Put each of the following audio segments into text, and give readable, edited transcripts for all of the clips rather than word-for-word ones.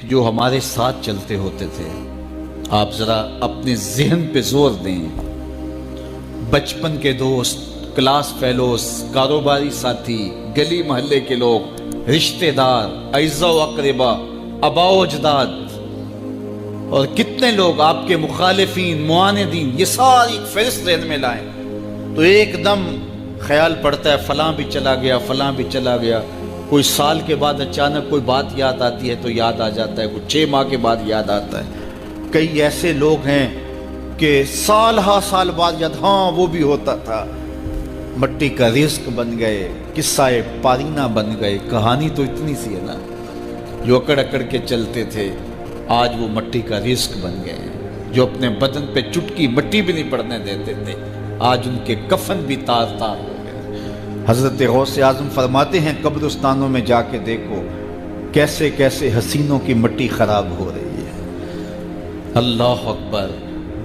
جو ہمارے ساتھ چلتے ہوتے تھے، آپ ذرا اپنے ذہن پہ زور دیں۔ بچپن کے دوست، کلاس فیلوز، کاروباری ساتھی، گلی محلے کے لوگ، رشتہ دار، اعزاء و اقربا، آباء و اجداد، اور کتنے لوگ آپ کے مخالفین، معاندین، یہ ساری فہرست ذہن میں لائیں تو ایک دم خیال پڑتا ہے فلاں بھی چلا گیا، فلاں بھی چلا گیا۔ کوئی سال کے بعد اچانک کوئی بات یاد آتی ہے تو یاد آ جاتا ہے، کوئی 6 ماہ کے بعد یاد آتا ہے۔ کئی ایسے لوگ ہیں کہ سال ہا سال بعد یاد، ہاں وہ بھی ہوتا تھا۔ مٹی کا رزق بن گئے، قصہ پارینہ بن گئے۔ کہانی تو اتنی سی ہے نا، جو اکڑ اکڑ کے چلتے تھے آج وہ مٹی کا رزق بن گئے ہیں۔ جو اپنے بدن پہ چٹکی مٹی بھی نہیں پڑنے دیتے تھے آج ان کے کفن بھی تار تار ہو گئے۔ حضرت غوث اعظم فرماتے ہیں قبرستانوں میں جا کے دیکھو کیسے کیسے حسینوں کی مٹی خراب ہو رہی ہے۔ اللہ اکبر،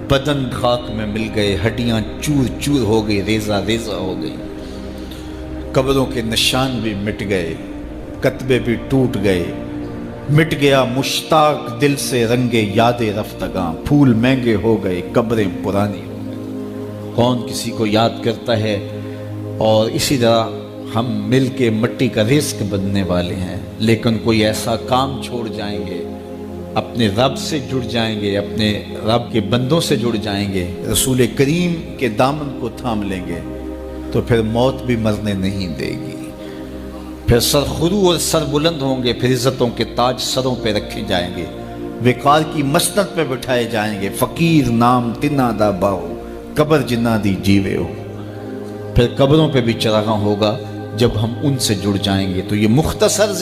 بدن خاک میں مل گئے، ہڈیاں چور چور ہو گئی، ریزہ ریزہ ہو گئی، قبروں کے نشان بھی مٹ گئے، کتبے بھی ٹوٹ گئے، مٹ گیا مشتاق دل سے رنگے یاد رفتگاں، پھول مہنگے ہو گئے، قبریں پرانی ہو گئی۔ کون کسی کو یاد کرتا ہے؟ اور اسی طرح ہم مل کے مٹی کا رزق بننے والے ہیں، لیکن کوئی ایسا کام چھوڑ جائیں گے، اپنے رب سے جڑ جائیں گے، اپنے رب کے بندوں سے جڑ جائیں گے، رسول کریم کے دامن کو تھام لیں گے تو پھر موت بھی مرنے نہیں دے گی۔ پھر سرخرو اور سر بلند ہوں گے، پھر عزتوں کے تاج سروں پہ رکھے جائیں گے، وقار کی مسند پہ بٹھائے جائیں گے۔ فقیر نام تنا دا باؤ، قبر جنہ دی جیوے ہو۔ پھر قبروں پہ بھی چراغاں ہوگا جب ہم ان سے جڑ جائیں گے۔ تو یہ مختصر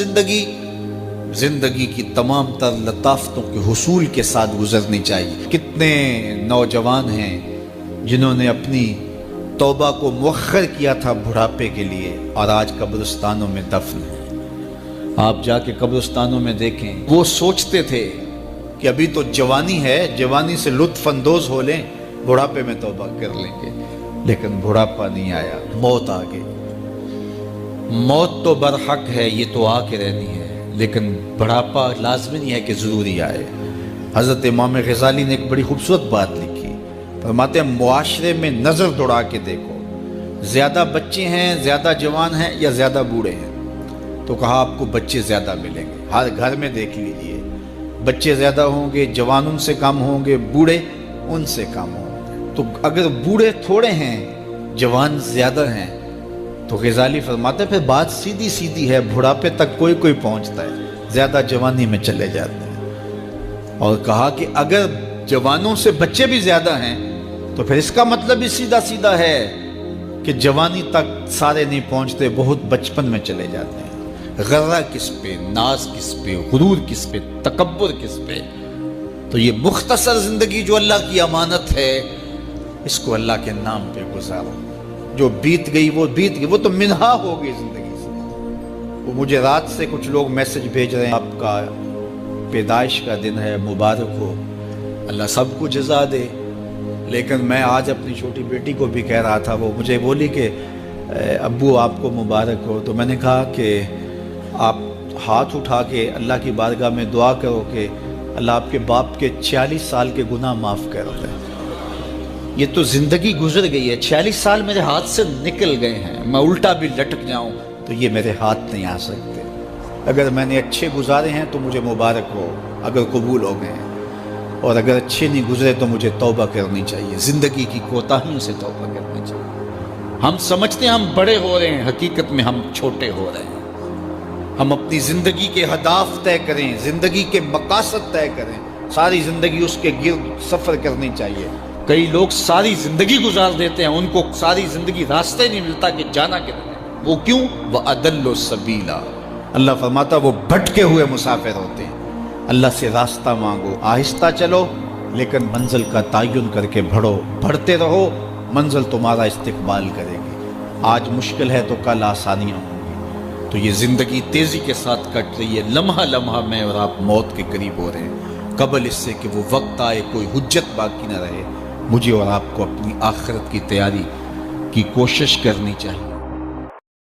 زندگی کی تمام تر لطافتوں کے حصول کے ساتھ گزرنی چاہیے۔ کتنے نوجوان ہیں جنہوں نے اپنی توبہ کو مؤخر کیا تھا بڑھاپے کے لیے، اور آج قبرستانوں میں دفن ہیں۔ آپ جا کے قبرستانوں میں دیکھیں، وہ سوچتے تھے کہ ابھی تو جوانی ہے، جوانی سے لطف اندوز ہو لیں، بڑھاپے میں توبہ کر لیں گے، لیکن بڑھاپا نہیں آیا، موت آ گئی۔ موت تو برحق ہے، یہ تو آ کے رہنی ہے، لیکن بڑھاپا لازمی نہیں ہے کہ ضروری آئے۔ حضرت امام غزالی نے ایک بڑی خوبصورت بات لکھی، فرماتے ہیں معاشرے میں نظر دوڑا کے دیکھو، زیادہ بچے ہیں، زیادہ جوان ہیں یا زیادہ بوڑھے ہیں؟ تو کہا آپ کو بچے زیادہ ملیں گے۔ ہر گھر میں دیکھ لیجئے، بچے زیادہ ہوں گے، جوان ان سے کم ہوں گے، بوڑھے ان سے کم ہوں گے۔ تو اگر بوڑھے تھوڑے ہیں، جوان زیادہ ہیں، تو غزالی فرماتے ہیں پھر بات سیدھی سیدھی ہے، بڑھاپے تک کوئی کوئی پہنچتا ہے، زیادہ جوانی میں چلے جاتے ہیں۔ اور کہا کہ اگر جوانوں سے بچے بھی زیادہ ہیں تو پھر اس کا مطلب بھی سیدھا سیدھا ہے کہ جوانی تک سارے نہیں پہنچتے، بہت بچپن میں چلے جاتے ہیں۔ غرہ کس پہ، ناز کس پہ، غرور کس پہ، تکبر کس پہ؟ تو یہ مختصر زندگی جو اللہ کی امانت ہے، اس کو اللہ کے نام پہ گزارو۔ جو بیت گئی وہ بیت گئی، وہ تو منہا ہو گئی زندگی سے۔ وہ مجھے رات سے کچھ لوگ میسج بھیج رہے ہیں، آپ کا پیدائش کا دن ہے، مبارک ہو، اللہ سب کو جزا دے۔ لیکن میں آج اپنی چھوٹی بیٹی کو بھی کہہ رہا تھا، وہ مجھے بولی کہ ابو آپ کو مبارک ہو۔ تو میں نے کہا کہ آپ ہاتھ اٹھا کے اللہ کی بارگاہ میں دعا کرو کہ اللہ آپ کے باپ کے 46 سال کے گناہ معاف کر دے۔ یہ تو زندگی گزر گئی ہے، 46 سال میرے ہاتھ سے نکل گئے ہیں، میں الٹا بھی لٹک جاؤں تو یہ میرے ہاتھ نہیں آ سکتے۔ اگر میں نے اچھے گزارے ہیں تو مجھے مبارک ہو اگر قبول ہو گئے ہیں، اور اگر اچھے نہیں گزرے تو مجھے توبہ کرنی چاہیے، زندگی کی کوتاہیوں سے توبہ کرنی چاہیے۔ ہم سمجھتے ہیں ہم بڑے ہو رہے ہیں، حقیقت میں ہم چھوٹے ہو رہے ہیں۔ ہم اپنی زندگی کے اہداف طے کریں، زندگی کے مقاصد طے کریں، ساری زندگی اس کے گرد سفر کرنی چاہیے۔ کئی لوگ ساری زندگی گزار دیتے ہیں، ان کو ساری زندگی راستہ نہیں ملتا کہ جانا کدھر ہے۔ وہ کیوں؟ وَأَضَلُّ السَّبِيلَ، اللہ فرماتا وہ بھٹکے ہوئے مسافر ہوتے ہیں۔ اللہ سے راستہ مانگو، آہستہ چلو، لیکن منزل کا تعین کر کے بڑھو، بڑھتے رہو، منزل تمہارا استقبال کرے گی۔ آج مشکل ہے تو کل آسانیاں ہوں گی۔ تو یہ زندگی تیزی کے ساتھ کٹ رہی ہے، لمحہ لمحہ میں اور آپ موت کے قریب ہو رہے ہیں۔ قبل اس سے کہ وہ وقت آئے کوئی حجت باقی نہ رہے، مجھے اور آپ کو اپنی آخرت کی تیاری کی کوشش کرنی چاہیے۔